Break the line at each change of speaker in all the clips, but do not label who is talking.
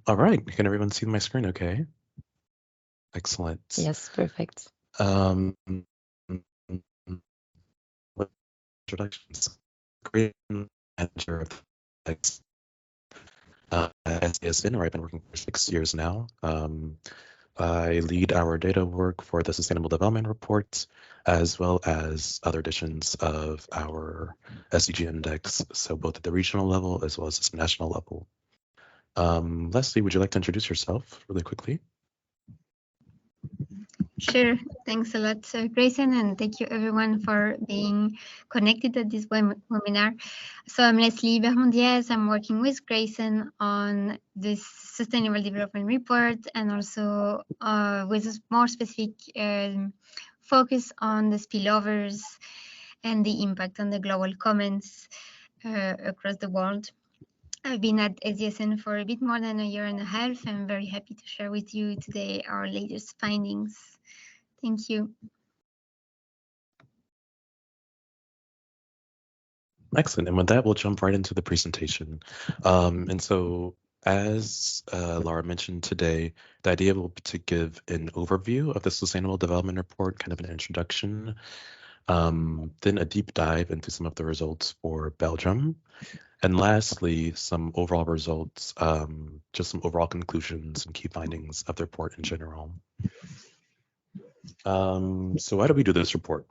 All right, can everyone see my screen okay? Excellent.
Yes, perfect.
Introductions. Great manager of the SDGs, where I've been working for 6 years now. I lead our data work for the Sustainable Development Report, as well as other editions of our SDG index, so both at the regional level as well as the national level. Leslie, would you like to introduce yourself really quickly?
Sure. Thanks a lot, Grayson, and thank you everyone for being connected at this webinar. So I'm Leslie Bermont Diaz. I'm working with Grayson on this Sustainable Development Report and also with a more specific focus on the spillovers and the impact on the global commons across the world. I've been at SDSN for a bit more than a year and a half. I'm very happy to share with you today our latest findings. Thank you.
Excellent. And with that, we'll jump right into the presentation. And so, as Laura mentioned today, the idea will be to give an overview of the Sustainable Development Report, kind of an introduction, then a deep dive into some of the results for Belgium, and lastly, some overall results, just some overall conclusions and key findings of the report in general. So why do we do this report?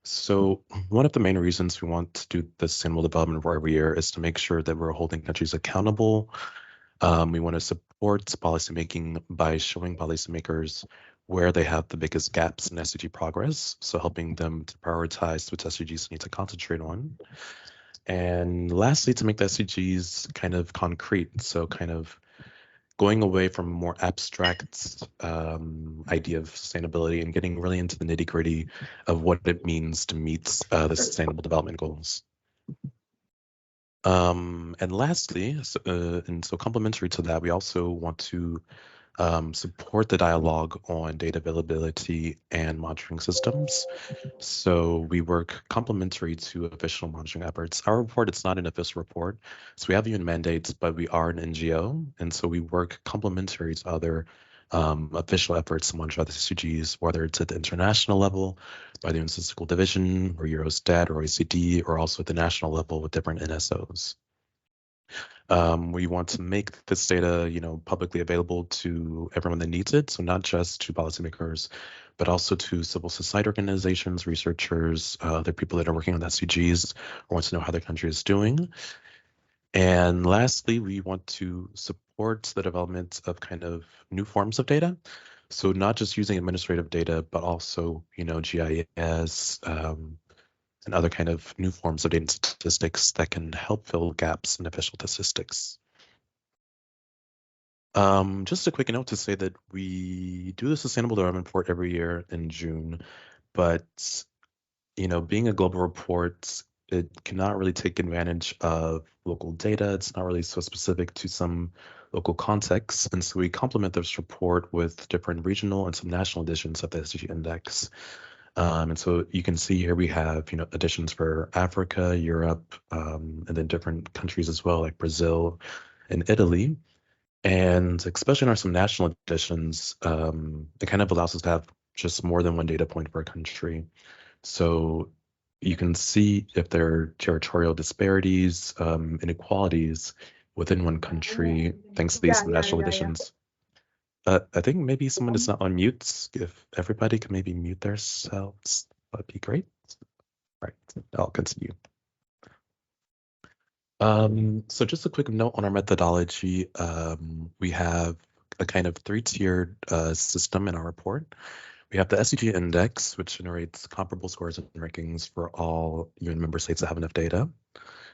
So one of the main reasons we want to do the Sustainable Development Report every year is to make sure that we're holding countries accountable. We want to support policymaking by showing policymakers where they have the biggest gaps in SDG progress, so helping them to prioritize which SDGs they need to concentrate on. And lastly, to make the SDGs kind of concrete, so kind of going away from a more abstract idea of sustainability and getting really into the nitty-gritty of what it means to meet the Sustainable Development Goals. And lastly, so complementary to that, we also want to support the dialogue on data availability and monitoring systems. So we work complementary to official monitoring efforts. Our report, it's not an official report, so we have UN mandates, but we are an NGO, and so we work complementary to other official efforts to monitor the SDGs, whether it's at the international level, by the UN Statistical Division, or Eurostat, or OECD, or also at the national level with different NSOs. We want to make this data, publicly available to everyone that needs it. So not just to policymakers, but also to civil society organizations, researchers, other people that are working on SDGs or want to know how their country is doing. And lastly, we want to support the development of kind of new forms of data. So not just using administrative data, but also, GIS, and other kind of new forms of data and statistics that can help fill gaps in official statistics. Just a quick note to say that we do the Sustainable Development Report every year in June, but being a global report, it cannot really take advantage of local data. It's not really so specific to some local contexts, and so we complement this report with different regional and some national editions of the SDG Index. And so you can see here we have, editions for Africa, Europe, and then different countries as well, like Brazil and Italy. And especially in our some national editions, it kind of allows us to have just more than one data point per country. So you can see if there are territorial disparities, inequalities within one country, thanks to these national editions. I think maybe someone is not on mute. If everybody could maybe mute themselves, that'd be great. Right, I'll continue. So just a quick note on our methodology. We have a kind of three-tiered system in our report. We have the SDG index, which generates comparable scores and rankings for all UN member states that have enough data.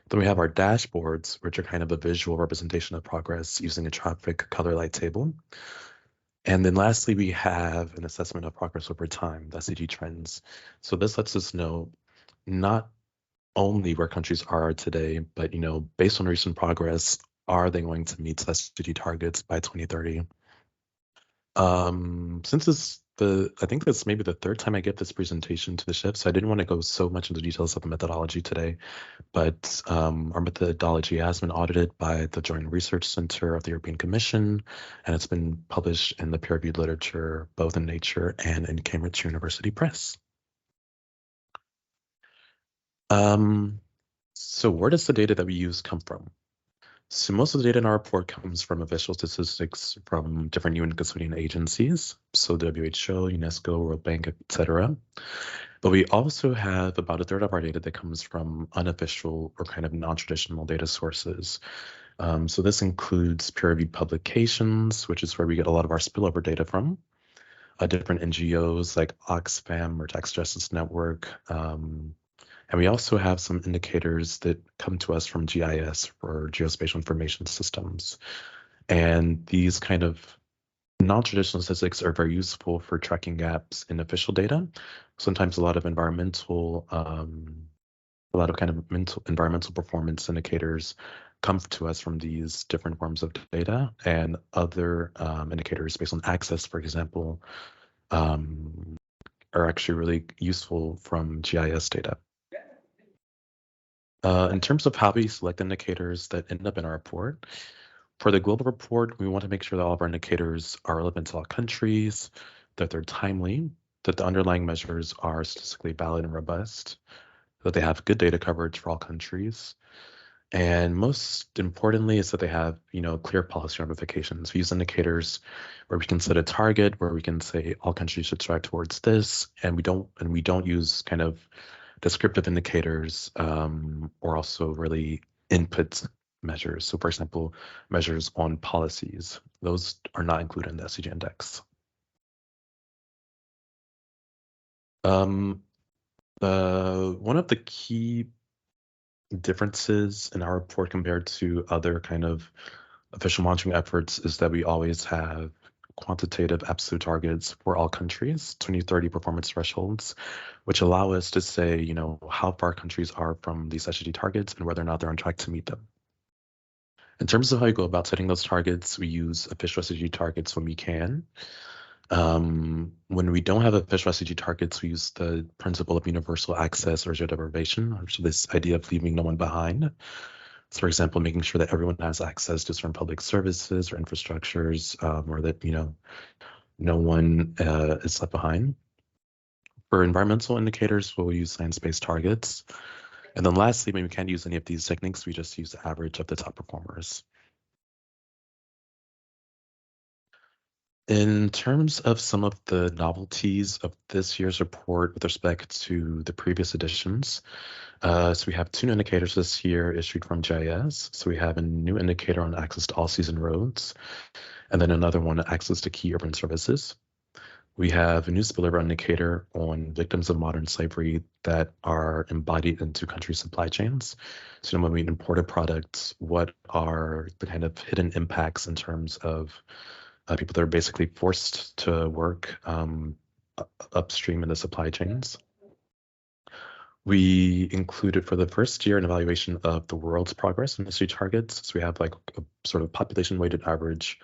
Then we have our dashboards, which are kind of a visual representation of progress using a traffic color light table. And then lastly, we have an assessment of progress over time, the SDG trends. So this lets us know not only where countries are today, but based on recent progress, are they going to meet SDG targets by 2030? Since this I think that's maybe the third time I give this presentation to the SHIP, so I didn't want to go so much into details of the methodology today, but our methodology has been audited by the Joint Research Center of the European Commission, and it's been published in the peer-reviewed literature, both in Nature and in Cambridge University Press. So where does the data that we use come from? So most of the data in our report comes from official statistics from different UN custodian agencies, so WHO, UNESCO, World Bank, etc. But we also have about a third of our data that comes from unofficial or kind of non-traditional data sources. So this includes peer-reviewed publications, which is where we get a lot of our spillover data from, different NGOs like Oxfam or Tax Justice Network, and we also have some indicators that come to us from GIS, or Geospatial Information Systems. And these kind of non-traditional statistics are very useful for tracking gaps in official data. Sometimes a lot of environmental performance indicators come to us from these different forms of data, and other indicators based on access, for example, are actually really useful from GIS data. In terms of how we select indicators that end up in our report, for the global report, we want to make sure that all of our indicators are relevant to all countries, that they're timely, that the underlying measures are statistically valid and robust, that they have good data coverage for all countries, and most importantly is that they have, clear policy ramifications. We use indicators where we can set a target, where we can say all countries should strive towards this, and we don't use kind of descriptive indicators or also really input measures. So for example, measures on policies, those are not included in the SDG index. One of the key differences in our report compared to other kind of official monitoring efforts is that we always have quantitative absolute targets for all countries, 2030 performance thresholds, which allow us to say, how far countries are from these SDG targets and whether or not they're on track to meet them. In terms of how you go about setting those targets, we use official SDG targets when we can. When we don't have official SDG targets, we use the principle of universal access or zero deprivation, or this idea of leaving no one behind. So, for example, making sure that everyone has access to certain public services or infrastructures, or that no one is left behind. For environmental indicators, we'll use science-based targets. And then lastly, when we can't use any of these techniques, we just use the average of the top performers. In terms of some of the novelties of this year's report with respect to the previous editions, so we have two new indicators this year issued from GIS. So we have a new indicator on access to all-season roads, and then another one on access to key urban services. We have a new spillover indicator on victims of modern slavery that are embodied into country supply chains. So when we import a product, what are the kind of hidden impacts in terms of people that are basically forced to work upstream in the supply chains? We included for the first year an evaluation of the world's progress in SDG targets. So we have like a sort of population-weighted average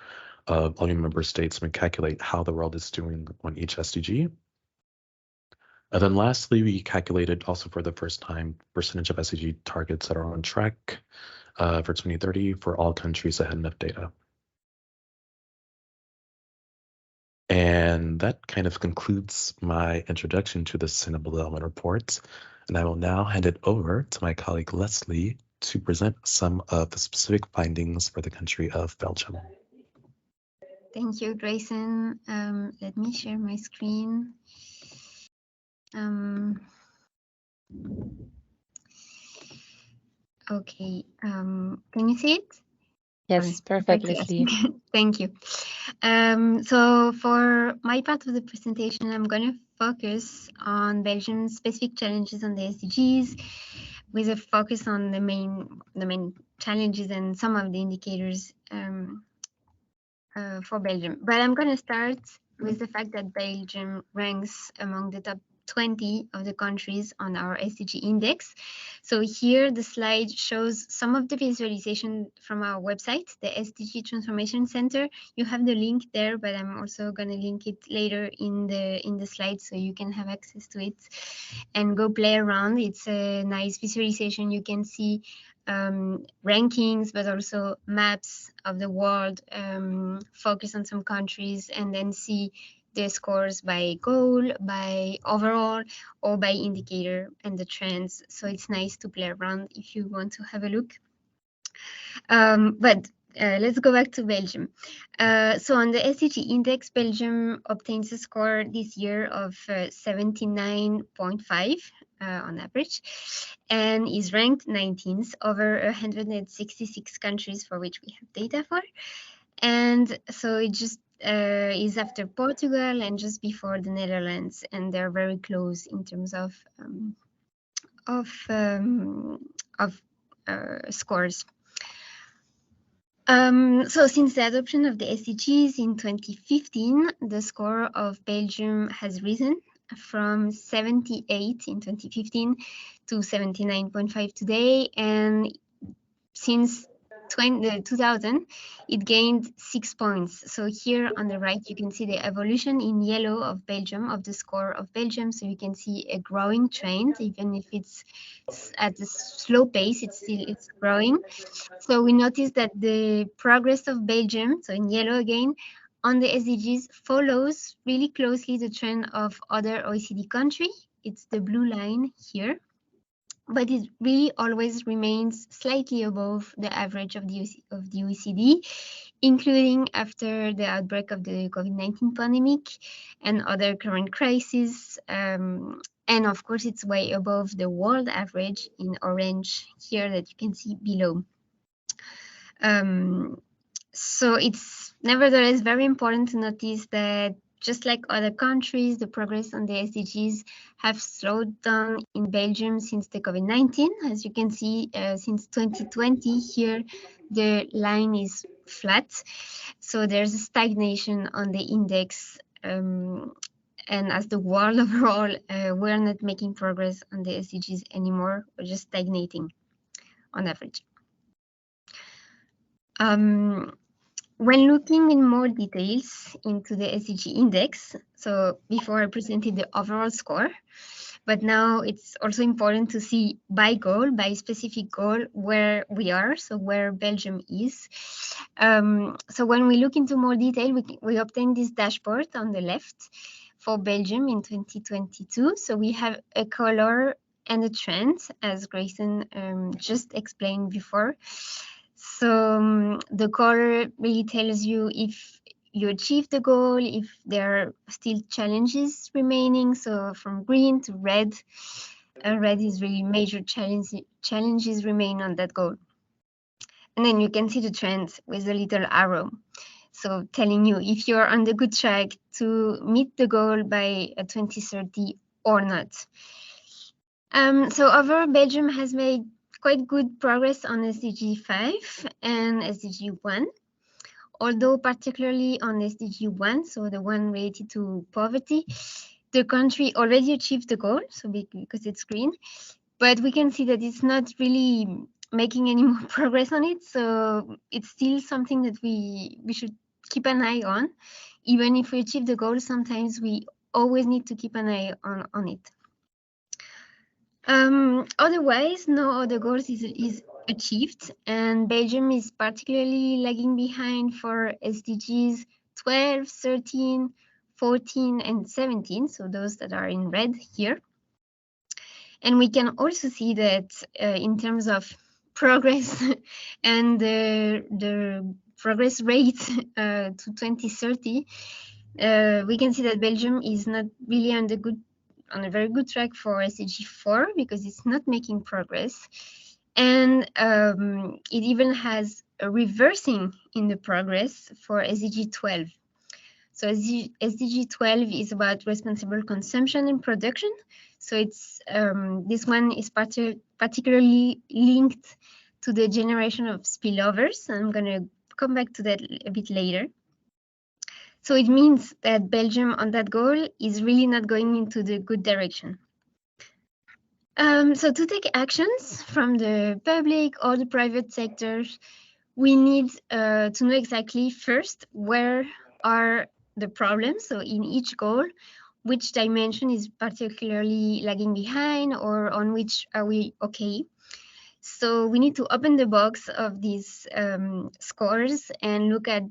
of all member states, and we calculate how the world is doing on each SDG. And then lastly, we calculated also for the first time percentage of SDG targets that are on track for 2030 for all countries that had enough data. And that kind of concludes my introduction to the Sustainable Development Report. And I will now hand it over to my colleague Leslie to present some of the specific findings for the country of Belgium.
Thank you, Grayson. Let me share my screen. Okay, can you see it?
Yes, perfectly.
Thank you. So for my part of the presentation, I'm going to focus on Belgium's specific challenges on the SDGs, with a focus on the main challenges and some of the indicators for Belgium. But I'm going to start with the fact that Belgium ranks among the top 20 of the countries on our SDG index. So here the slide shows some of the visualization from our website, the SDG Transformation Center. You have the link there, but I'm also going to link it later in the slide so you can have access to it and go play around. It's a nice visualization. You can see rankings, but also maps of the world, focus on some countries, and then see the scores by goal, by overall, or by indicator and the trends. So it's nice to play around if you want to have a look. But let's go back to Belgium. So on the SDG index, Belgium obtains a score this year of 79.5 on average, and is ranked 19th over 166 countries for which we have data for. And so it just is after Portugal and just before the Netherlands, and they're very close in terms of scores. So since the adoption of the SDGs in 2015, the score of Belgium has risen from 78 in 2015 to 79.5 today, and since 2000, it gained 6 points. So here on the right, you can see the evolution in yellow of Belgium, of the score of Belgium. So you can see a growing trend, even if it's at a slow pace, it's growing. So we notice that the progress of Belgium, so in yellow again, on the SDGs follows really closely the trend of other OECD countries. It's the blue line here, but it really always remains slightly above the average of the OECD, including after the outbreak of the COVID-19 pandemic and other current crises. And of course, it's way above the world average in orange here that you can see below. So it's nevertheless very important to notice that just like other countries, the progress on the SDGs have slowed down in Belgium since the COVID-19. As you can see, since 2020 here, the line is flat. So there's a stagnation on the index. And as the world overall, we're not making progress on the SDGs anymore. We're just stagnating on average. When looking in more details into the SDG index, so before I presented the overall score, but now it's also important to see by goal, by specific goal, where we are, so where Belgium is. So when we look into more detail, we obtain this dashboard on the left for Belgium in 2022. So we have a color and a trend, as Grayson just explained before. So the color really tells you if you achieve the goal, if there are still challenges remaining. So from green to red, red is really major challenges remain on that goal. And then you can see the trend with a little arrow. So telling you if you're on the good track to meet the goal by 2030 or not. So overall, Belgium has made quite good progress on SDG 5 and SDG 1, although particularly on SDG 1, so the one related to poverty, the country already achieved the goal, so because it's green, but we can see that it's not really making any more progress on it, so it's still something that we should keep an eye on. Even if we achieve the goal, sometimes we always need to keep an eye on it. Otherwise, no other goals is achieved, and Belgium is particularly lagging behind for SDGs 12, 13, 14, and 17, so those that are in red here. And we can also see that in terms of progress and the progress rate to 2030, we can see that Belgium is not really on a very good track for SDG 4 because it's not making progress, and it even has a reversing in the progress for SDG 12. So SDG 12 is about responsible consumption and production. So it's this one is particularly linked to the generation of spillovers. I'm going to come back to that a bit later. So it means that Belgium on that goal is really not going into the good direction. So to take actions from the public or the private sectors, we need to know exactly first where are the problems. So in each goal, which dimension is particularly lagging behind or on which are we okay. So we need to open the box of these scores and look at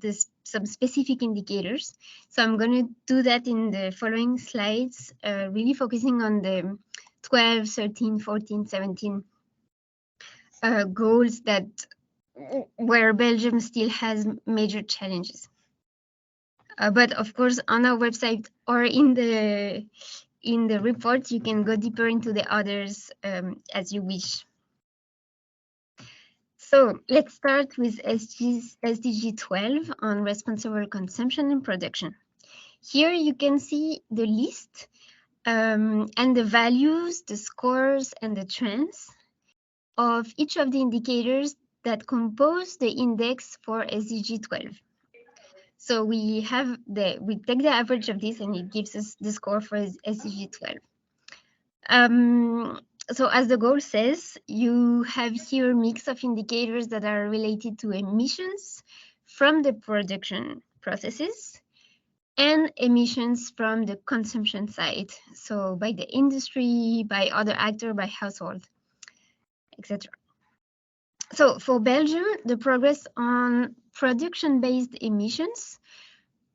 some specific indicators. So I'm going to do that in the following slides, really focusing on the 12, 13, 14, 17 goals that where Belgium still has major challenges. But of course, on our website or in the report, you can go deeper into the others as you wish. So let's start with SDG 12 on responsible consumption and production. Here you can see the list and the values, the scores, and the trends of each of the indicators that compose the index for SDG 12. So we take the average of this and it gives us the score for SDG 12. So as the goal says, you have here a mix of indicators that are related to emissions from the production processes and emissions from the consumption side. So by the industry, by other actors, by household, etc. So for Belgium, the progress on production-based emissions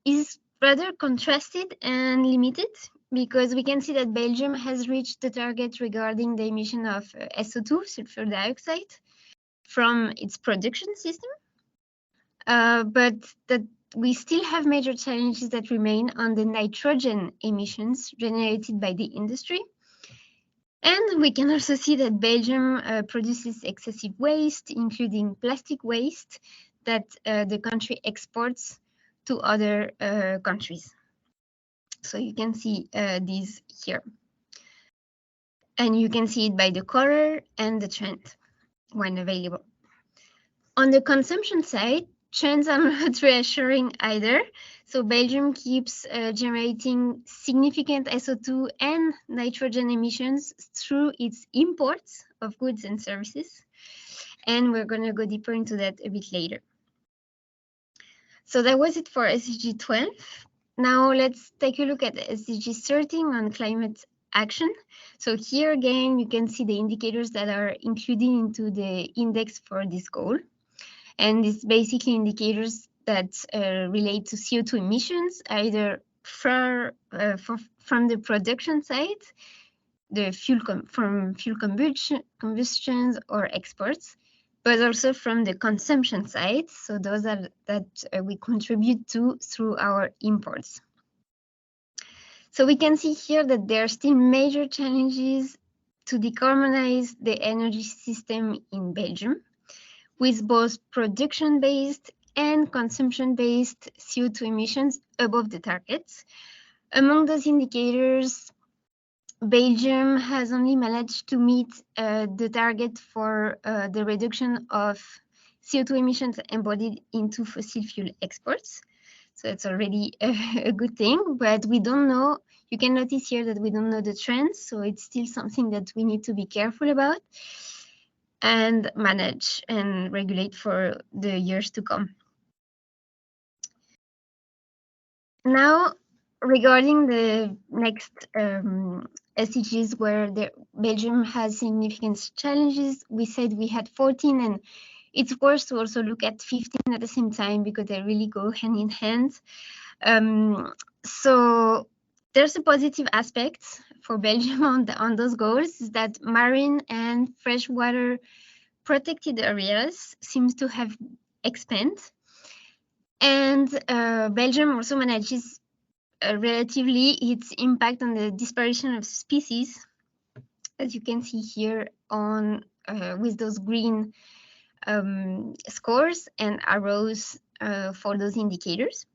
is rather contrasted and limited because we can see that Belgium has reached the target regarding the emission of SO2, sulfur dioxide, from its production system, but that we still have major challenges that remain on the nitrogen emissions generated by the industry. And we can also see that Belgium produces excessive waste, including plastic waste, that the country exports to other countries. So you can see these here. And you can see it by the color and the trend when available. On the consumption side, trends are not reassuring either. So Belgium keeps generating significant SO2 and nitrogen emissions through its imports of goods and services. And we're going to go deeper into that a bit later. So that was it for SDG 12. Now let's take a look at SDG 13 on climate action. So here again, you can see the indicators that are included into the index for this goal. And it's basically indicators that relate to CO2 emissions, either from the production side, the from fuel combustions or exports, but also from the consumption side. So those are that we contribute to through our imports. So we can see here that there are still major challenges to decarbonize the energy system in Belgium, with both production-based and consumption-based CO2 emissions above the targets. Among those indicators, Belgium has only managed to meet the target for the reduction of CO2 emissions embodied into fossil fuel exports. So it's already a good thing, but we don't know. You can notice here that we don't know the trends, so it's still something that we need to be careful about and manage and regulate for the years to come. Now, regarding the next SDGs where Belgium has significant challenges, we said we had 14, and it's worth to also look at 15 at the same time because they really go hand in hand. So there's a positive aspect for Belgium on those goals, is that marine and freshwater protected areas seems to have expanded. And Belgium also manages relatively its impact on the dispersion of species, as you can see here on with those green scores and arrows for those indicators.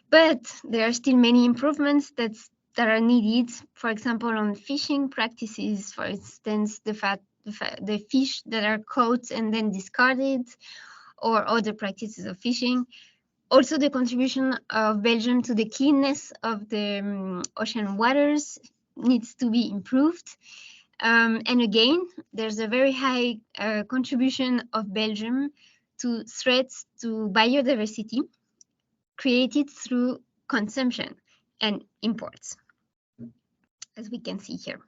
But there are still many improvements that are needed, for example, on fishing practices, for instance, the fish that are caught and then discarded, or other practices of fishing, Also, the contribution of Belgium to the cleanness of the ocean waters needs to be improved. And again, there's a very high contribution of Belgium to threats to biodiversity created through consumption and imports, as we can see here.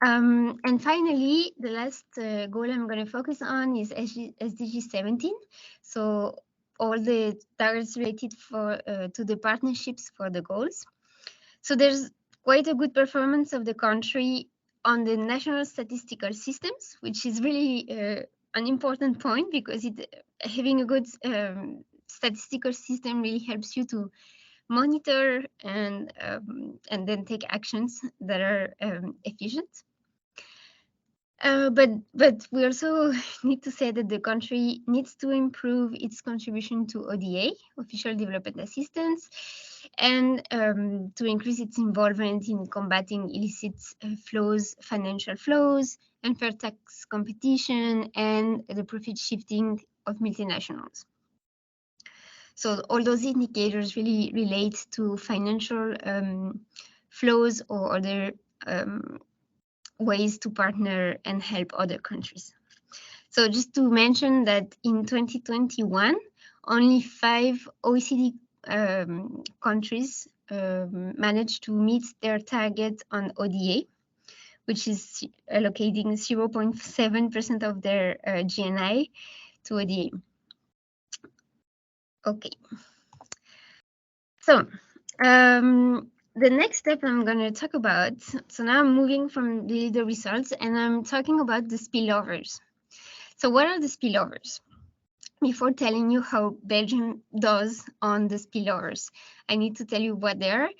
And finally, the last goal I'm going to focus on is SDG 17. So all the targets related to the partnerships for the goals. So there's quite a good performance of the country on the national statistical systems, which is really an important point, because having a good statistical system really helps you to monitor and then take actions that are efficient. But we also need to say that the country needs to improve its contribution to ODA, Official Development Assistance, and to increase its involvement in combating illicit flows, financial flows, unfair tax competition, and the profit shifting of multinationals. So all those indicators really relate to financial flows or other ways to partner and help other countries. So just to mention that in 2021, only 5 OECD countries managed to meet their target on ODA, which is allocating 0.7% of their GNI to ODA. Okay. So the next step I'm going to talk about, so now I'm moving from the results and I'm talking about the spillovers. So what are the spillovers? Before telling you how Belgium does on the spillovers, I need to tell you what they are.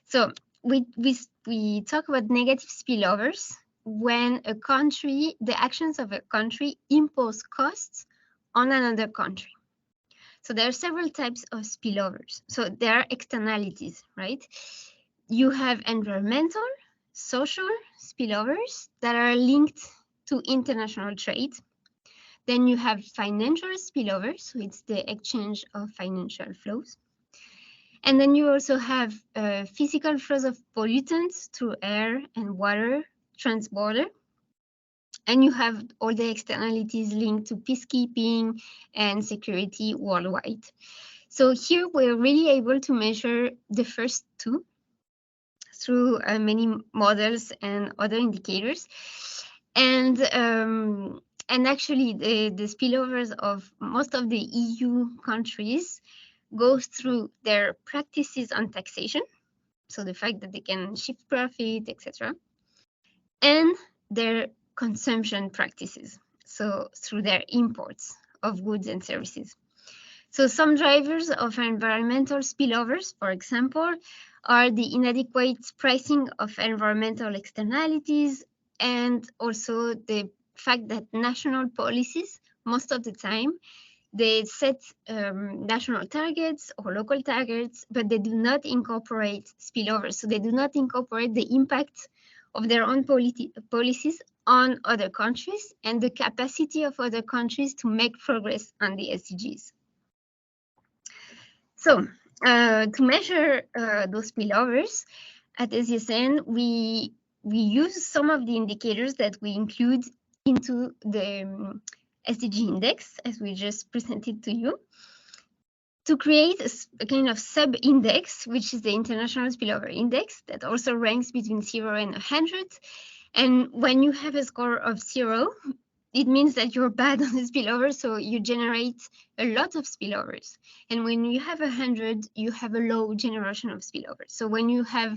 So we talk about negative spillovers when a country, the actions of a country impose costs on another country. So there are several types of spillovers. So there are externalities, right? You have environmental, social spillovers that are linked to international trade. Then you have financial spillovers, so it's the exchange of financial flows. And then you also have physical flows of pollutants through air and water, transborder. And you have all the externalities linked to peacekeeping and security worldwide. So here we're really able to measure the first two through many models and other indicators. And actually the spillovers of most of the EU countries go through their practices on taxation, so the fact that they can shift profit, etc., and their consumption practices, so through their imports of goods and services. So some drivers of environmental spillovers, for example, are the inadequate pricing of environmental externalities, and also the fact that national policies, most of the time, they set national targets or local targets, but they do not incorporate spillovers. So they do not incorporate the impact of their own policies on other countries and the capacity of other countries to make progress on the SDGs. So to measure those spillovers at SDSN, we use some of the indicators that we include into the SDG index, as we just presented to you, to create a kind of sub-index, which is the International Spillover Index, that also ranks between 0 and 100. And when you have a score of 0, it means that you're bad on the spillover, so you generate a lot of spillovers. And when you have 100, you have a low generation of spillovers. So when you have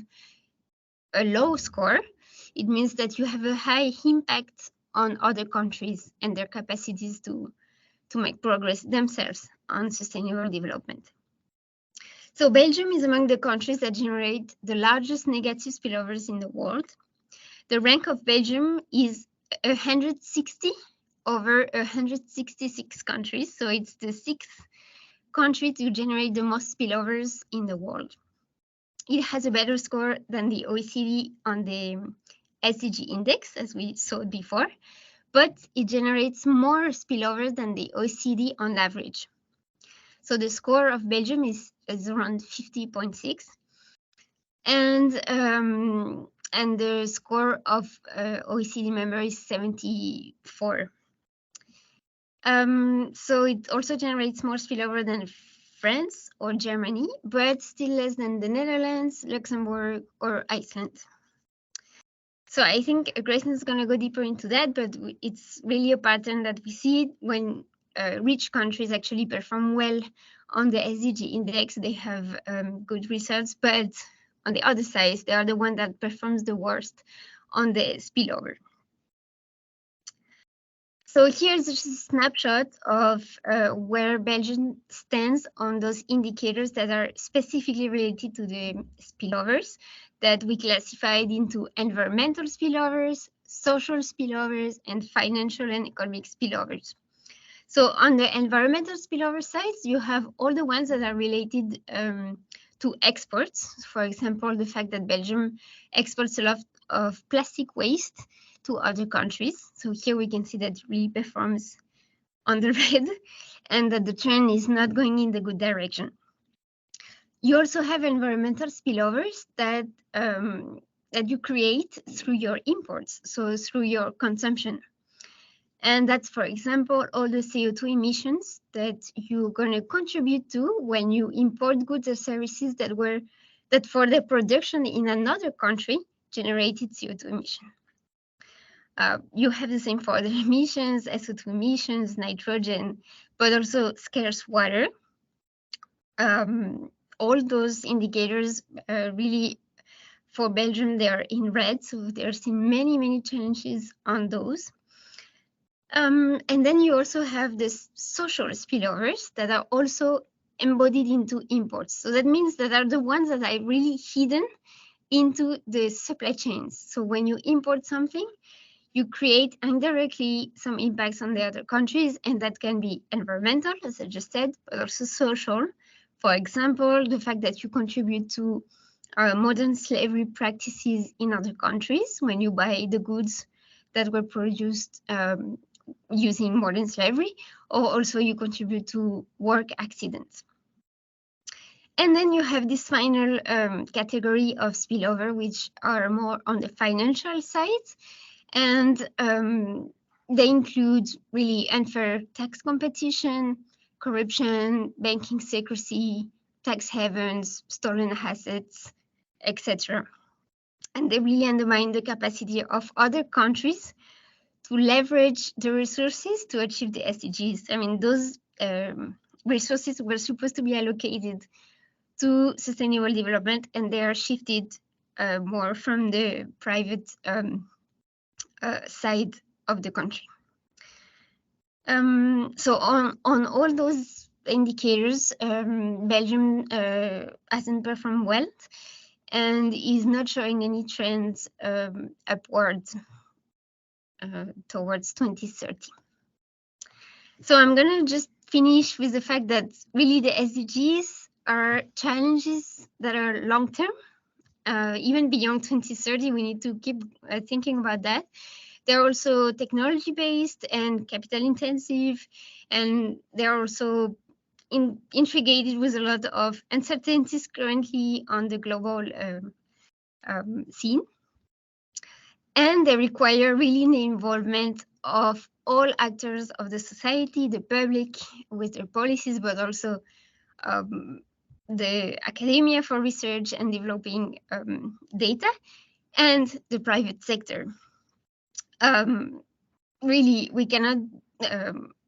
a low score, it means that you have a high impact on other countries and their capacities to make progress themselves on sustainable development. So Belgium is among the countries that generate the largest negative spillovers in the world. The rank of Belgium is 160 over 166 countries. So it's the 6th country to generate the most spillovers in the world. It has a better score than the OECD on the SDG index, as we saw before, but it generates more spillovers than the OECD on average. So the score of Belgium is around 50.6, and the score of OECD member is 74. So it also generates more spillover than France or Germany, but still less than the Netherlands, Luxembourg, or Iceland. So I think Grayson is going to go deeper into that, but it's really a pattern that we see when rich countries actually perform well on the SDG index. They have good results, but on the other side, they are the one that performs the worst on the spillover. So here's just a snapshot of where Belgium stands on those indicators that are specifically related to the spillovers that we classified into environmental spillovers, social spillovers, and financial and economic spillovers. So on the environmental spillover side, you have all the ones that are related to exports. For example, the fact that Belgium exports a lot of plastic waste to other countries. So here we can see that it really performs on the red and that the trend is not going in the good direction. You also have environmental spillovers that you create through your imports, so through your consumption. And that's, for example, all the CO2 emissions that you're going to contribute to when you import goods or services that for their production in another country generated CO2 emission. You have the same for other emissions, SO2 emissions, nitrogen, but also scarce water. All those indicators really, for Belgium, they're in red, so there's many, many challenges on those. And then you also have this social spillovers that are also embodied into imports. So that means that are the ones that are really hidden into the supply chains. So when you import something, you create indirectly some impacts on the other countries, and that can be environmental, as I just said, but also social. For example, the fact that you contribute to modern slavery practices in other countries when you buy the goods that were produced using modern slavery, or also you contribute to work accidents. And then you have this final category of spillover, which are more on the financial side. And they include really unfair tax competition, corruption, banking secrecy, tax havens, stolen assets, etc. And they really undermine the capacity of other countries to leverage the resources to achieve the SDGs. I mean, those resources were supposed to be allocated to sustainable development, and they are shifted more from the private side of the country. So on all those indicators, Belgium hasn't performed well and is not showing any trends upwards towards 2030. So I'm gonna just finish with the fact that really the SDGs are challenges that are long-term. Even beyond 2030, we need to keep thinking about that. They're also technology-based and capital-intensive, and they're also integrated with a lot of uncertainties currently on the global scene. And they require really the involvement of all actors of the society, the public with their policies, but also the academia for research and developing data, and the private sector. Really, we cannot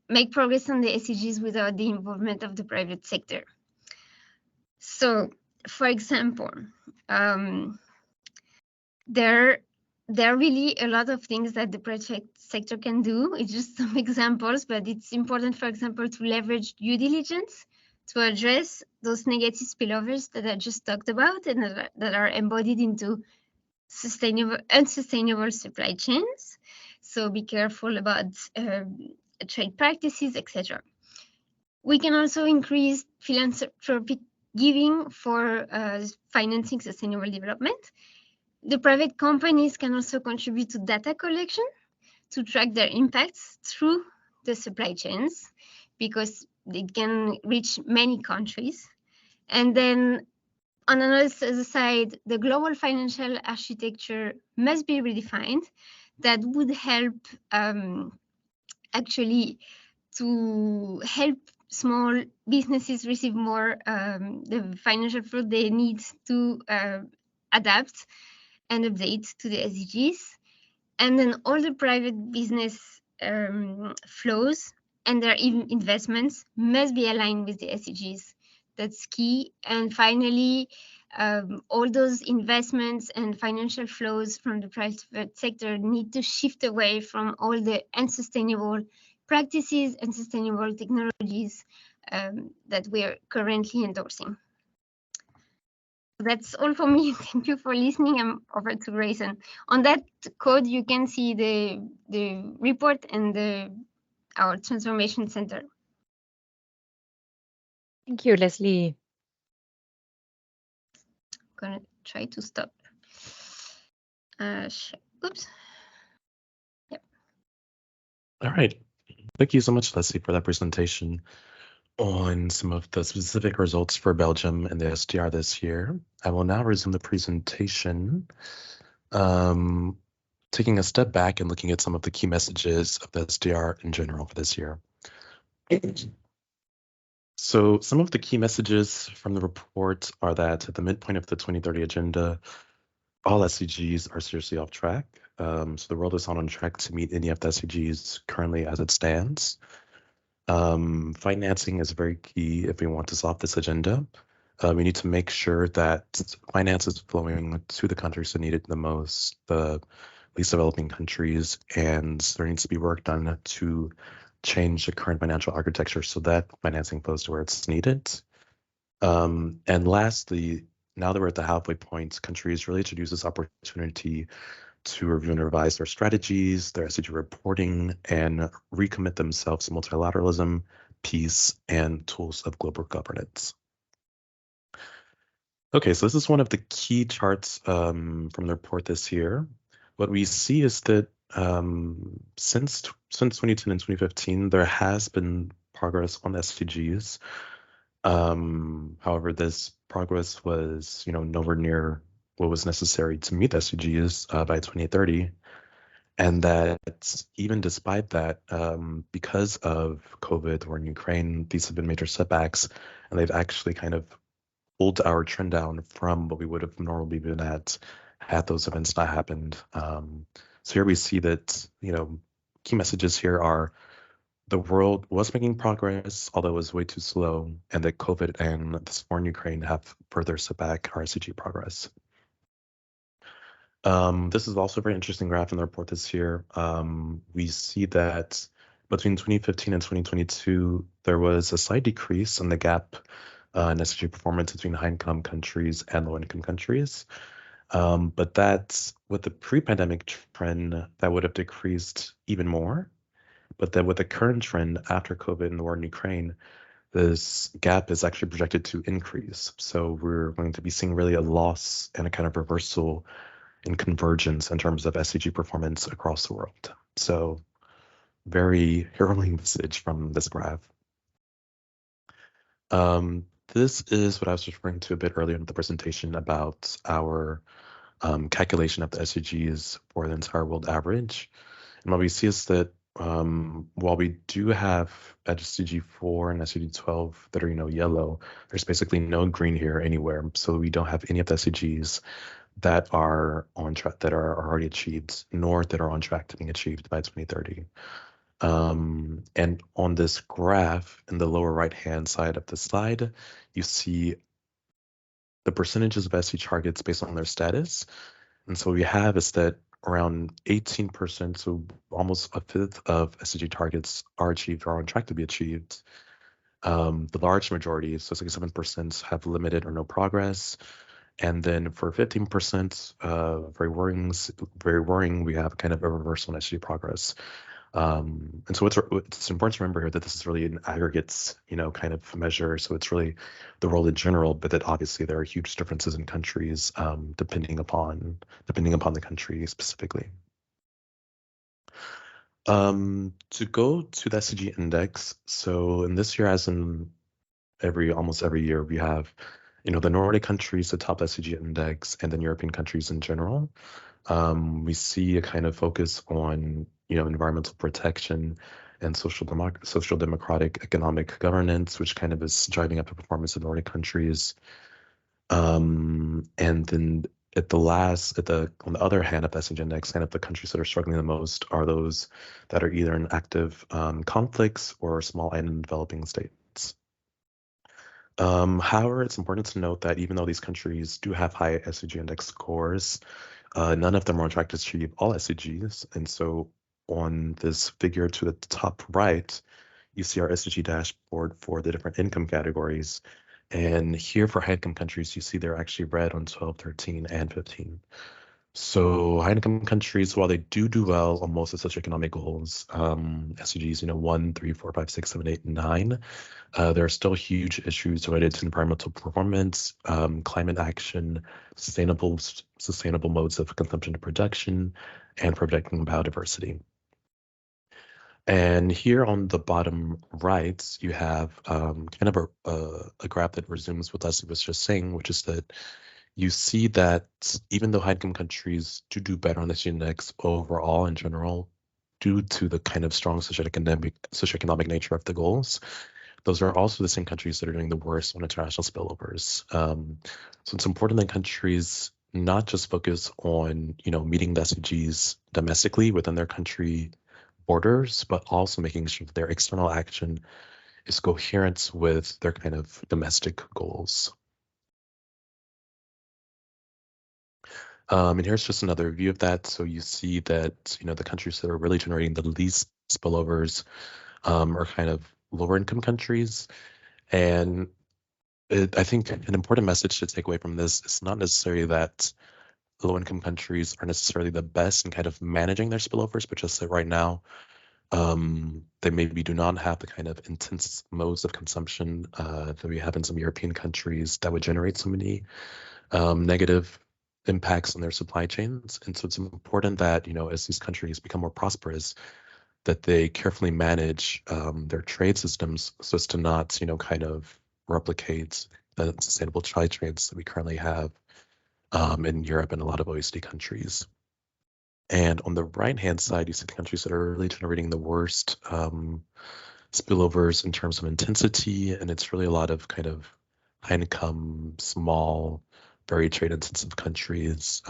make progress on the SDGs without the involvement of the private sector. So, for example, there are really a lot of things that the private sector can do. It's just some examples, but it's important, for example, to leverage due diligence to address those negative spillovers that I just talked about and that are embodied into unsustainable supply chains. So be careful about trade practices, etc. We can also increase philanthropic giving for financing sustainable development. The private companies can also contribute to data collection to track their impacts through the supply chains, because it can reach many countries. And then on another side, the global financial architecture must be redefined. That would help actually to help small businesses receive more the financial flow they need to adapt and update to the SDGs. And then all the private business flows and their investments must be aligned with the SDGs. That's key. And finally, all those investments and financial flows from the private sector need to shift away from all the unsustainable practices and sustainable technologies that we are currently endorsing. That's all for me. Thank you for listening. I'm over to Grayson. On that code, you can see the report and our transformation center.
Thank you, Leslie.
I'm gonna try to stop. Oops. Yep.
All right. Thank you so much, Leslie, for that presentation on some of the specific results for Belgium and the SDR this year. I will now resume the presentation, taking a step back and looking at some of the key messages of the SDR in general for this year. So some of the key messages from the report are that at the midpoint of the 2030 agenda, all SDGs are seriously off track. So the world is not on track to meet any of the SDGs currently as it stands. Financing is very key if we want to solve this agenda. We need to make sure that finance is flowing to the countries that need it the most, the least developing countries, and there needs to be work done to change the current financial architecture so that financing flows to where it's needed. And lastly, now that we're at the halfway point, countries really should use this opportunity to review and revise their strategies, their SDG reporting, and recommit themselves to multilateralism, peace, and tools of global governance. Okay, so this is one of the key charts from the report this year. What we see is that since 2010 and 2015, there has been progress on SDGs. However, this progress was, nowhere near what was necessary to meet SDGs by 2030. And that even despite that, because of COVID, the war in Ukraine, these have been major setbacks, and they've actually kind of pulled our trend down from what we would have normally been at had those events not happened. So here we see that, key messages here are the world was making progress, although it was way too slow, and that COVID and this war in Ukraine have further set back our SDG progress. This is also a very interesting graph in the report this year. We see that between 2015 and 2022, there was a slight decrease in the gap in SDG performance between high-income countries and low-income countries. But that's with the pre-pandemic trend, that would have decreased even more. But then with the current trend after COVID and the war in Ukraine, this gap is actually projected to increase. So we're going to be seeing really a loss and a kind of reversal in convergence in terms of SDG performance across the world. So very harrowing message from this graph. This is what I was referring to a bit earlier in the presentation about our calculation of the SDGs for the entire world average. And what we see is that while we do have SDG 4 and SDG 12 that are, yellow, there's basically no green here anywhere. So we don't have any of the SDGs that are on track, that are already achieved, nor that are on track to being achieved by 2030. And on this graph in the lower right-hand side of the slide, you see the percentages of SDG targets based on their status. And so what we have is that around 18%, so almost a fifth of SDG targets are achieved or are on track to be achieved. The large majority, so 67%, have limited or no progress. And then for 15%, very worrying, we have kind of a reversal in SDG progress. And so it's important to remember here that this is really an aggregates, kind of measure. So it's really the world in general, but that obviously there are huge differences in countries depending upon the country specifically. To go to the SDG index, so in this year, as in almost every year, we have, the Nordic countries, the top SDG index, and then European countries in general. We see a kind of focus on, environmental protection and social democratic economic governance, which kind of is driving up the performance of Nordic countries. And then on the other hand of the SDG index, kind of the countries that are struggling the most are those that are either in active conflicts or small and developing states. However, it's important to note that even though these countries do have high SDG index scores, none of them are on track to achieve all SDGs. And so on this figure to the top right, you see our SDG dashboard for the different income categories. And here for high income countries, you see they're actually red on 12, 13, and 15. So high income countries, while they do well on most of the socioeconomic goals, SDGs, 1, 3, 4, 5, 6, 7, 8, and 9, there are still huge issues related to environmental performance, climate action, sustainable modes of consumption and production, and protecting biodiversity. And here on the bottom right, you have kind of a graph that resumes what Leslie was just saying, which is that you see that even though high-income countries do better on this index overall in general, due to the kind of strong socioeconomic nature of the goals, those are also the same countries that are doing the worst on international spillovers. So it's important that countries not just focus on, meeting the SDGs domestically within their country borders, but also making sure that their external action is coherent with their kind of domestic goals. And here's just another view of that. So you see that, the countries that are really generating the least spillovers are kind of lower income countries. And I think an important message to take away from this is not necessarily that low-income countries are necessarily the best in kind of managing their spillovers, but just that right now they maybe do not have the kind of intense modes of consumption that we have in some European countries that would generate so many negative impacts on their supply chains. And so it's important that, as these countries become more prosperous, that they carefully manage their trade systems so as to not, kind of replicate the sustainable trades that we currently have in Europe and a lot of OECD countries. And on the right-hand side, you see the countries that are really generating the worst spillovers in terms of intensity, and it's really a lot of kind of high-income, small, very trade-intensive countries,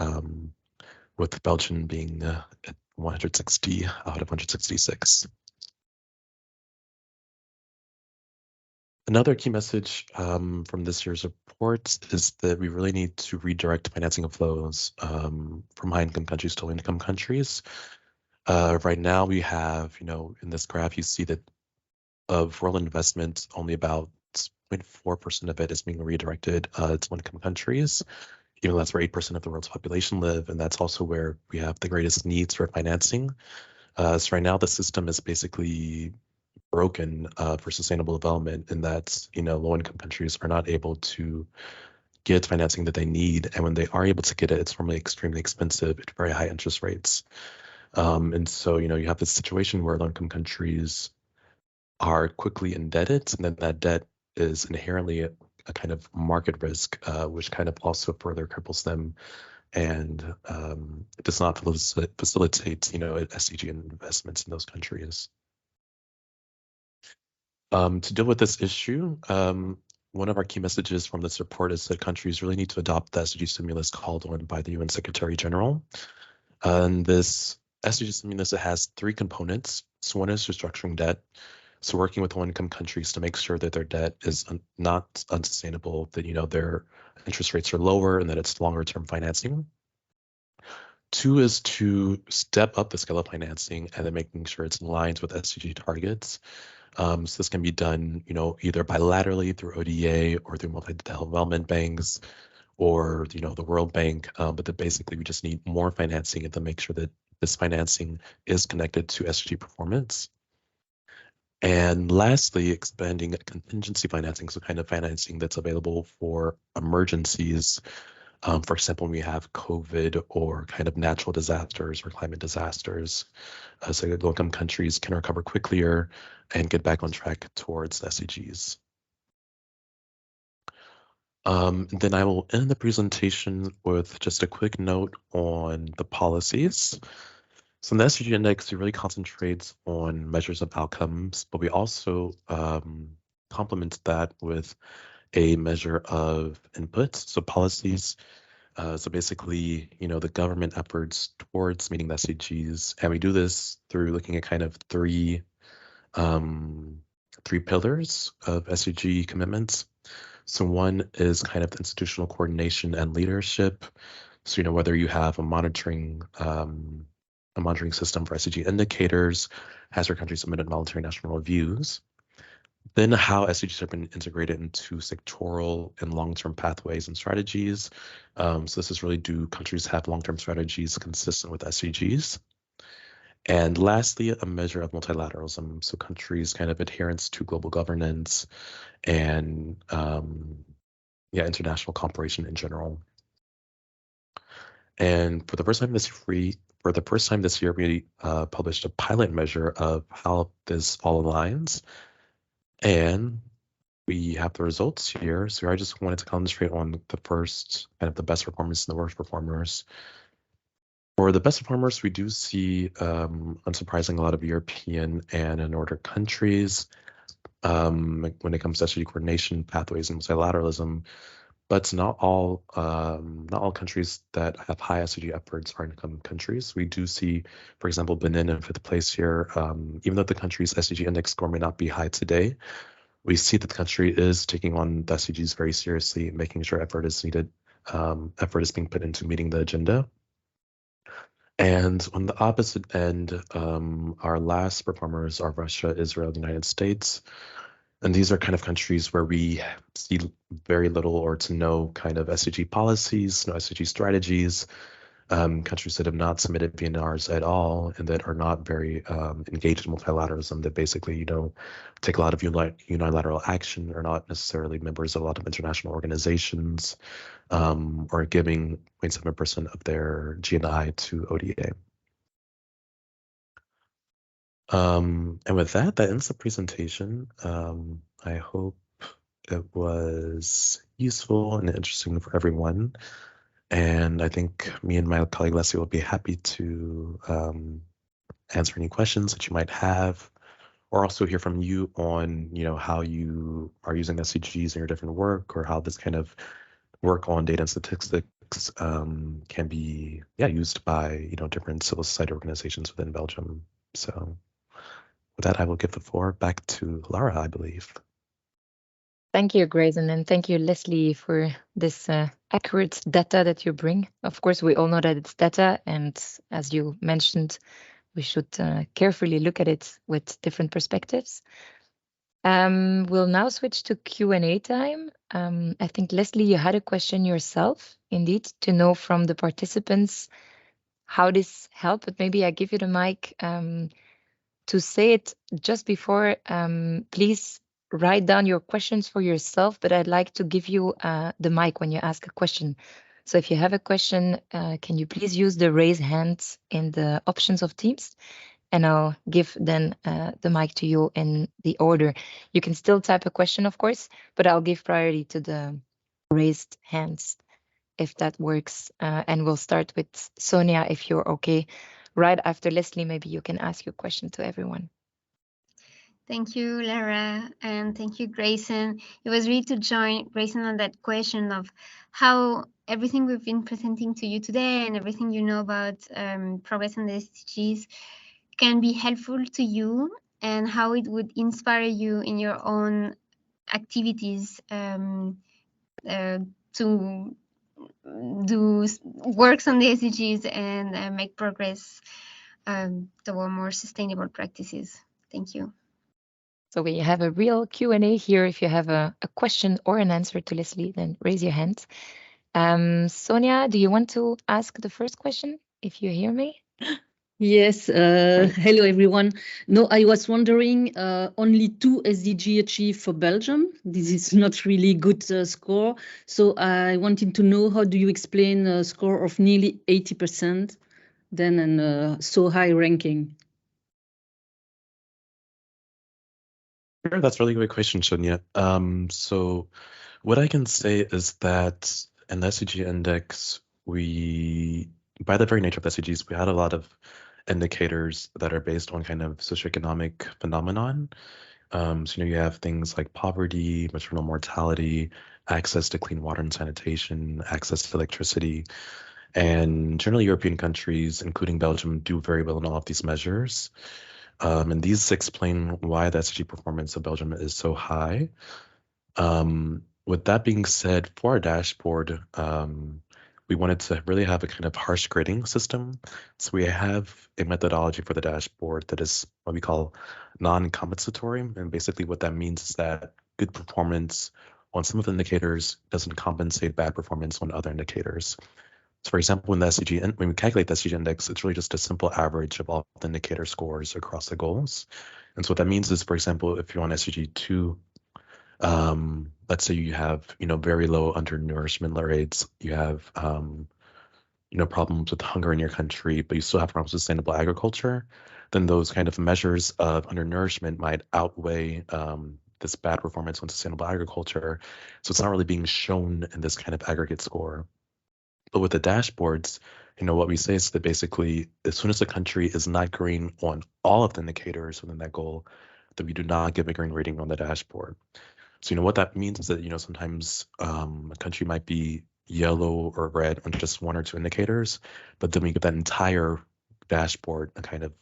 with Belgium being at 160 out of 166. Another key message from this year's report is that we really need to redirect financing flows from high-income countries to low-income countries. Right now, we have, in this graph, you see that of world investment, only about 0.4% of it is being redirected to low-income countries, even though that's where 8% of the world's population live, and that's also where we have the greatest needs for financing. So right now, the system is basically broken for sustainable development in that, low-income countries are not able to get financing that they need. And when they are able to get it, it's normally extremely expensive at very high interest rates. And so, you have this situation where low-income countries are quickly indebted, and then that debt is inherently a kind of market risk, which kind of also further cripples them and does not facilitate, SDG investments in those countries. To deal with this issue, one of our key messages from this report is that countries really need to adopt the SDG stimulus called on by the UN Secretary General. And this SDG stimulus, it has three components. So one is restructuring debt. So working with low-income countries to make sure that their debt is not unsustainable, that, their interest rates are lower and that it's longer-term financing. Two is to step up the scale of financing and then making sure it's in line with SDG targets. So this can be done, either bilaterally through ODA or through multi-development banks or, the World Bank. But that basically we just need more financing and to make sure that this financing is connected to SDG performance. And lastly, expanding contingency financing, so kind of financing that's available for emergencies For example, when we have COVID or kind of natural disasters or climate disasters, so low-income countries can recover quicker and get back on track towards SDGs. Then I will end the presentation with just a quick note on the policies. So the SDG index really concentrates on measures of outcomes, but we also complement that with a measure of inputs, so policies. So basically, the government efforts towards meeting the SDGs, and we do this through looking at kind of three pillars of SDG commitments. So one is kind of institutional coordination and leadership. So whether you have a monitoring system for SDG indicators, has your country submitted voluntary national reviews. Then how SDGs have been integrated into sectoral and long-term pathways and strategies. So this is really, do countries have long-term strategies consistent with SDGs? And lastly, a measure of multilateralism. So countries' kind of adherence to global governance and international cooperation in general. And for the first time this year, we published a pilot measure of how this all aligns. And we have the results here. So I just wanted to concentrate on the first, kind of the best performers and the worst performers. For the best performers, we do see, unsurprising, a lot of European and Nordic countries when it comes to SDG coordination, pathways, and multilateralism. But not all countries that have high SDG efforts are income countries. We do see, for example, Benin in 5th place here. Even though the country's SDG index score may not be high today, we see that the country is taking on the SDGs very seriously, making sure effort is needed. Effort is being put into meeting the agenda. And on the opposite end, our last performers are Russia, Israel, the United States. And these are kind of countries where we see very little or to no kind of SDG policies, no SDG strategies, countries that have not submitted VNRs at all and that are not very engaged in multilateralism, that basically, take a lot of unilateral action, are not necessarily members of a lot of international organizations, or giving 0.7% of their GNI to ODA. And with that ends the presentation. I hope it was useful and interesting for everyone. And I think me and my colleague Leslie will be happy to answer any questions that you might have, or also hear from you on, how you are using SDGs in your different work, or how this kind of work on data and statistics can be used by different civil society organizations within Belgium. So with that, I will give the floor back to Lara, I believe.
Thank you, Grayson, and thank you, Leslie, for this accurate data that you bring. Of course, we all know that it's data, and as you mentioned, we should carefully look at it with different perspectives. We'll now switch to Q&A time. I think, Leslie, you had a question yourself, indeed, to know from the participants how this helped, but maybe I give you the mic to say it just before. Please write down your questions for yourself, but I'd like to give you the mic when you ask a question. So if you have a question, can you please use the raise hands in the options of Teams? And I'll give then the mic to you in the order. You can still type a question, of course, but I'll give priority to the raised hands, if that works. And we'll start with Sonia, if you're okay. Right after Leslie, maybe you can ask your question to everyone.
Thank you, Lara, and thank you, Grayson. It was really to join Grayson on that question of how everything we've been presenting to you today and everything you know about progress on the SDGs can be helpful to you, and how it would inspire you in your own activities to do works on the SDGs and make progress toward more sustainable practices. Thank you.
So we have a real Q&A here. If you have a question or an answer to Leslie, then raise your hand. Sonia, do you want to ask the first question, if you hear me?
Yes, hello everyone. No, I was wondering, only 2 SDG achieved for Belgium. This is not really good score. So I wanted to know, how do you explain a score of nearly 80% then and so high ranking?
Sure, that's a really great question, Sonia. So what I can say is that in the SDG index, by the very nature of SDGs, we had a lot of indicators that are based on kind of socioeconomic phenomenon. So, you have things like poverty, maternal mortality, access to clean water and sanitation, access to electricity. And generally, European countries, including Belgium, do very well in all of these measures. And these explain why the SDG performance of Belgium is so high. With that being said, for our dashboard, we wanted to really have a kind of harsh grading system. So we have a methodology for the dashboard that is what we call non-compensatory. And basically what that means is that good performance on some of the indicators doesn't compensate bad performance on other indicators. So for example, when we calculate the SDG index, it's really just a simple average of all the indicator scores across the goals. And so what that means is, for example, if you're on SDG 2, let's say you have, very low undernourishment rates, you have, problems with hunger in your country, but you still have problems with sustainable agriculture, then those kind of measures of undernourishment might outweigh this bad performance on sustainable agriculture. So it's not really being shown in this kind of aggregate score. But with the dashboards, what we say is that basically, as soon as the country is not green on all of the indicators within that goal, then we do not give a green rating on the dashboard. So, what that means is that, sometimes a country might be yellow or red on just one or two indicators, but then we give that entire dashboard a kind of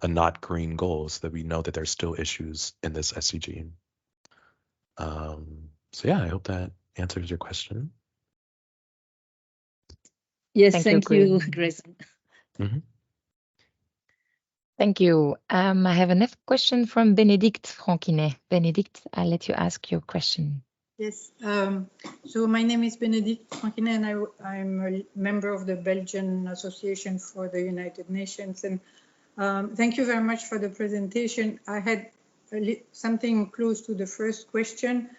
a not green goal so that we know that there's still issues in this SDG. So yeah, I hope that answers your question.
Yes, thank you, Grayson.
Mm-hmm.
Thank you. I have another question from Bénédicte Franquinet. Bénédicte, I'll let you ask your question.
Yes, so my name is Bénédicte Franquinet and I'm a member of the Belgian Association for the United Nations. And thank you very much for the presentation. I had something close to the first question.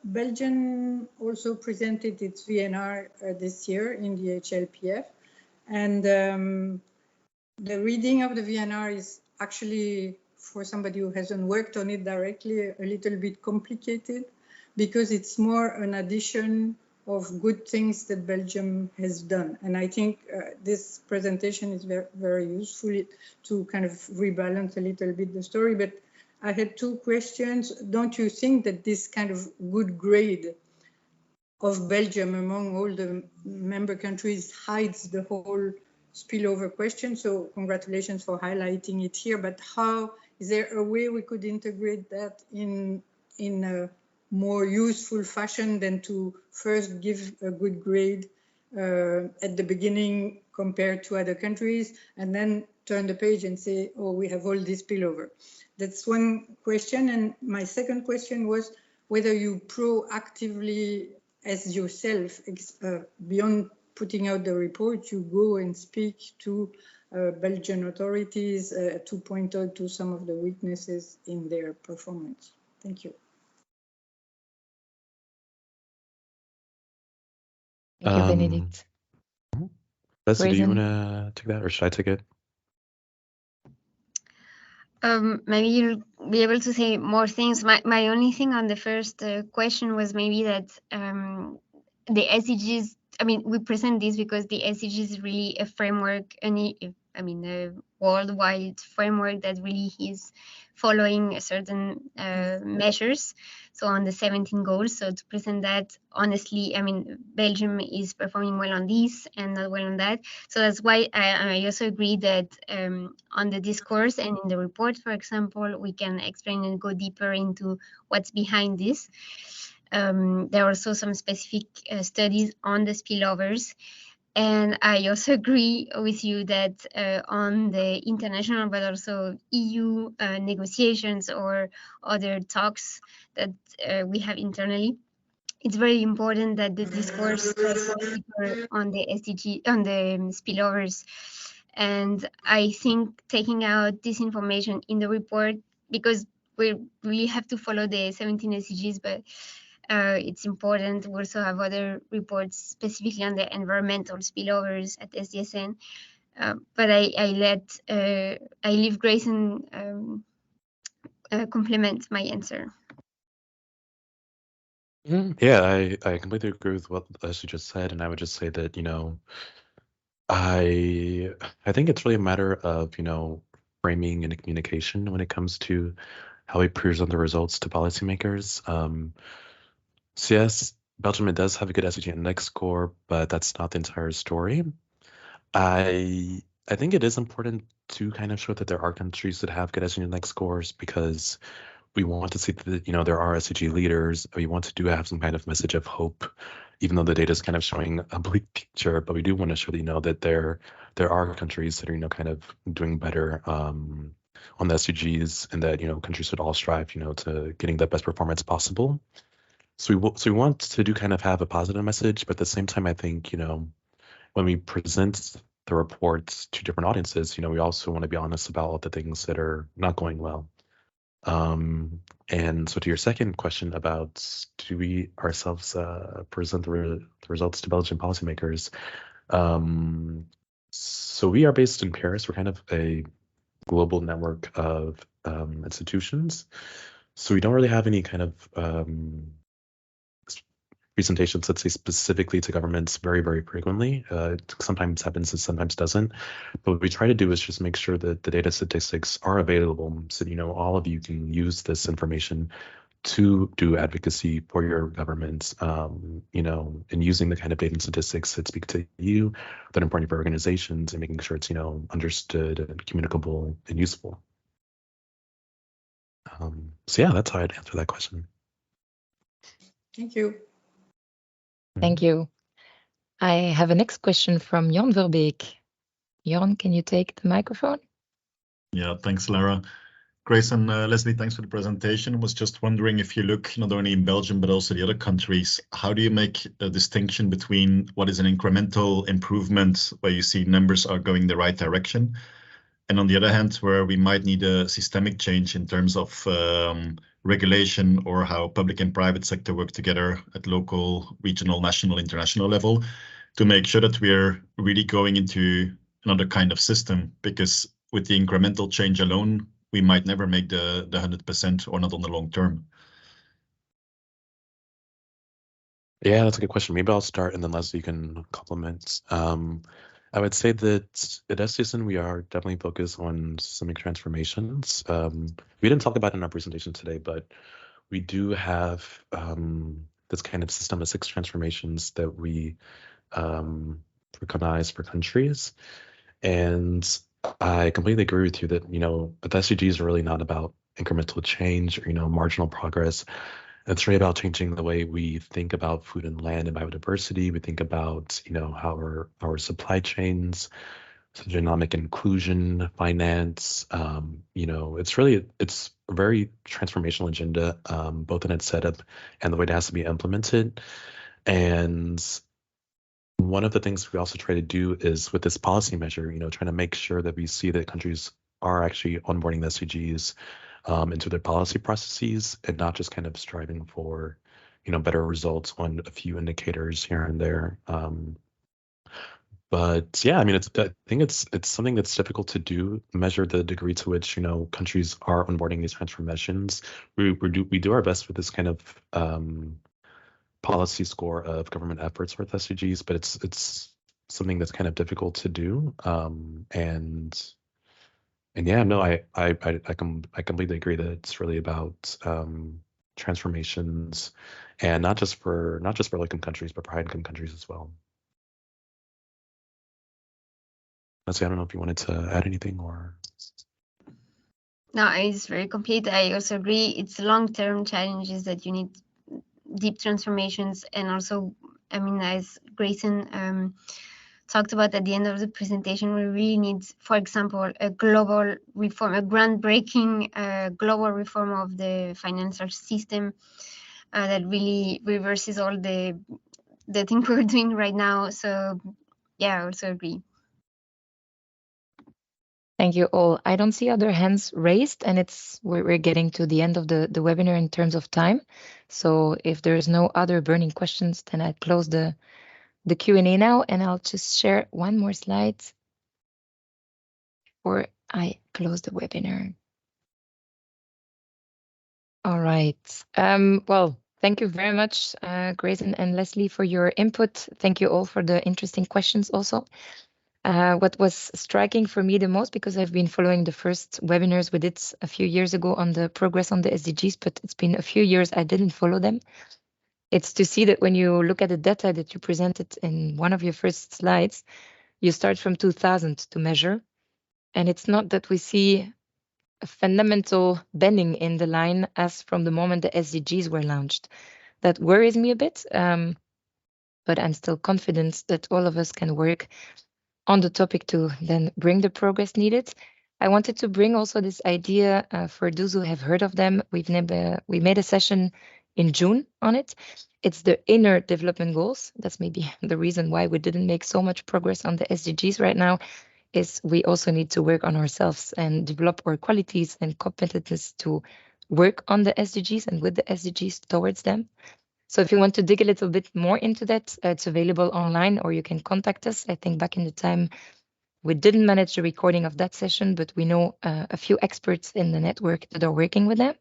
Belgium also presented its VNR this year in the HLPF. And the reading of the VNR is actually, for somebody who hasn't worked on it directly, a little bit complicated because it's more an addition of good things that Belgium has done. And I think this presentation is very, very useful to kind of rebalance a little bit the story. But I had two questions. Don't you think that this kind of good grade of Belgium among all the member countries hides the whole spillover question? So congratulations for highlighting it here, but how is there a way we could integrate that in a more useful fashion than to first give a good grade at the beginning compared to other countries and then turn the page and say, oh, we have all this spillover? That's one question. And my second question was whether you proactively, as yourself, beyond putting out the report, you go and speak to Belgian authorities to point out to some of the weaknesses in their performance. Thank you.
Thank you, Bénédicte.
Leslie, do you want to take that or should I take it?
Maybe you'll be able to say more things. My only thing on the first question was maybe that the SDGs, I mean, we present this because the SDGs is really a framework, a worldwide framework that really is following certain measures. So on the 17 goals, so to present that, honestly, I mean, Belgium is performing well on this and not well on that. So that's why I also agree that on the discourse and in the report, for example, we can explain and go deeper into what's behind this. There are also some specific studies on the spillovers. And I also agree with you that on the international, but also EU negotiations or other talks that we have internally, it's very important that the discourse goes deeper on the SDG, on the spillovers. And I think taking out this information in the report, because we really have to follow the 17 SDGs, but it's important. We also have other reports specifically on the environmental spillovers at SDSN. But I leave Grayson complement my answer.
Yeah, I completely agree with what Leslie just said, and I would just say that, you know, I think it's really a matter of, you know, framing and communication when it comes to how we present the results to policymakers. So yes, Belgium does have a good SDG index score, but that's not the entire story. I think it is important to kind of show that there are countries that have good SDG index scores, because we want to see that, you know, there are SDG leaders. We want to have some kind of message of hope, even though the data is kind of showing a bleak picture. But we do want to show, you know, that there are countries that are, you know, kind of doing better on the SDGs, and that, you know, countries should all strive, you know, to getting the best performance possible. So we want to do kind of have a positive message, but at the same time, I think, you know, when we present the reports to different audiences, you know, we also want to be honest about all the things that are not going well. And so to your second question about, do we ourselves present the results to Belgian policymakers? So we are based in Paris. We're kind of a global network of institutions. So we don't really have any kind of presentations, let's say, specifically to governments very, very frequently. It sometimes happens and sometimes doesn't. But what we try to do is just make sure that the data statistics are available, so, you know, all of you can use this information to do advocacy for your governments, you know, and using the kind of data and statistics that speak to you, that are important for organizations, and making sure it's, you know, understood and communicable and useful. So yeah, that's how I'd answer that question.
Thank you.
Thank you. I have a next question from Jan Verbeek. Jan, can you take the microphone?
Yeah, thanks, Lara. Grayson, Leslie, thanks for the presentation. I was just wondering, if you look not only in Belgium, but also the other countries, how do you make a distinction between what is an incremental improvement where you see numbers are going the right direction, and on the other hand, where we might need a systemic change in terms of regulation, or how public and private sector work together at local, regional, national, international level, to make sure that we're really going into another kind of system? Because with the incremental change alone, we might never make the 100%, or not on the long term.
Yeah, that's a good question. Maybe I'll start, and then Leslie can complement. I would say that at SDSN, we are definitely focused on systemic transformations. We didn't talk about it in our presentation today, but we do have this kind of system of 6 transformations that we recognize for countries. And I completely agree with you that, you know, the SDGs are really not about incremental change or, you know, marginal progress. It's really about changing the way we think about food and land and biodiversity. We think about, you know, how our supply chains, socioeconomic inclusion, finance. You know, it's a very transformational agenda, both in its setup and the way it has to be implemented. And one of the things we also try to do is, with this policy measure, you know, trying to make sure that we see that countries are actually onboarding the SDGs into their policy processes, and not just kind of striving for, you know, better results on a few indicators here and there. But yeah, I mean, I think it's something that's difficult to do, measure the degree to which, you know, countries are onboarding these transformations. We do our best with this kind of policy score of government efforts with SDGs, but it's something that's kind of difficult to do. And yeah, no, I completely agree that it's really about transformations, and not just for low-income countries, but for high-income countries as well. Leslie, I don't know if you wanted to add anything or.
No, it's very complete. I also agree. It's long-term challenges that you need deep transformations, and also, I mean, as Grayson talked about at the end of the presentation, we really need, for example, a global reform, a groundbreaking global reform of the financial system that really reverses all the things we're doing right now. So yeah, I also agree.
Thank you all. I don't see other hands raised, and we're getting to the end of the webinar in terms of time. So if there's no other burning questions, then I close the Q&A now, and I'll just share one more slide before I close the webinar. All right. Well, thank you very much, Grayson and Leslie, for your input. Thank you all for the interesting questions also. What was striking for me the most, because I've been following the first webinars we did a few years ago on the progress on the SDGs, but it's been a few years I didn't follow them. It's to see that when you look at the data that you presented in one of your first slides, you start from 2000 to measure. And it's not that we see a fundamental bending in the line as from the moment the SDGs were launched. That worries me a bit, but I'm still confident that all of us can work on the topic to then bring the progress needed. I wanted to bring also this idea for those who have heard of them. We made a session in June on it. It's the inner development goals. That's maybe the reason why we didn't make so much progress on the SDGs right now, is we also need to work on ourselves and develop our qualities and competences to work on the SDGs and with the SDGs towards them. So if you want to dig a little bit more into that, it's available online, or you can contact us. I think back in the time, we didn't manage the recording of that session, but we know a few experts in the network that are working with that.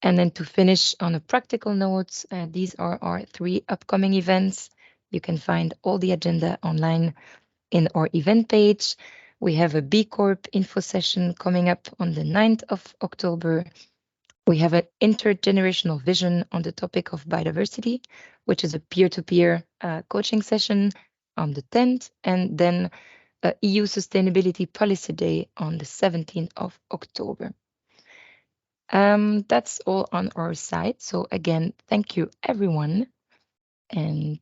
And then to finish on a practical note, these are our 3 upcoming events. You can find all the agenda online in our event page. We have a B Corp info session coming up on the 9th of October. We have an intergenerational vision on the topic of biodiversity, which is a peer-to-peer coaching session on the 10th, and then a EU Sustainability Policy Day on the 17th of October. That's all on our side. So again, thank you everyone. And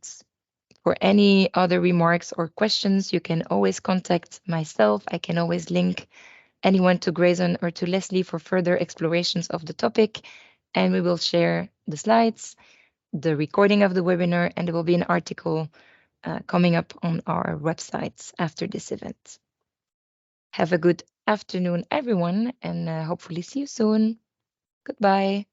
for any other remarks or questions, you can always contact myself. I can always link anyone to Grayson or to Leslie for further explorations of the topic. And we will share the slides, the recording of the webinar, and there will be an article coming up on our websites after this event. Have a good afternoon, everyone, and hopefully see you soon. Goodbye.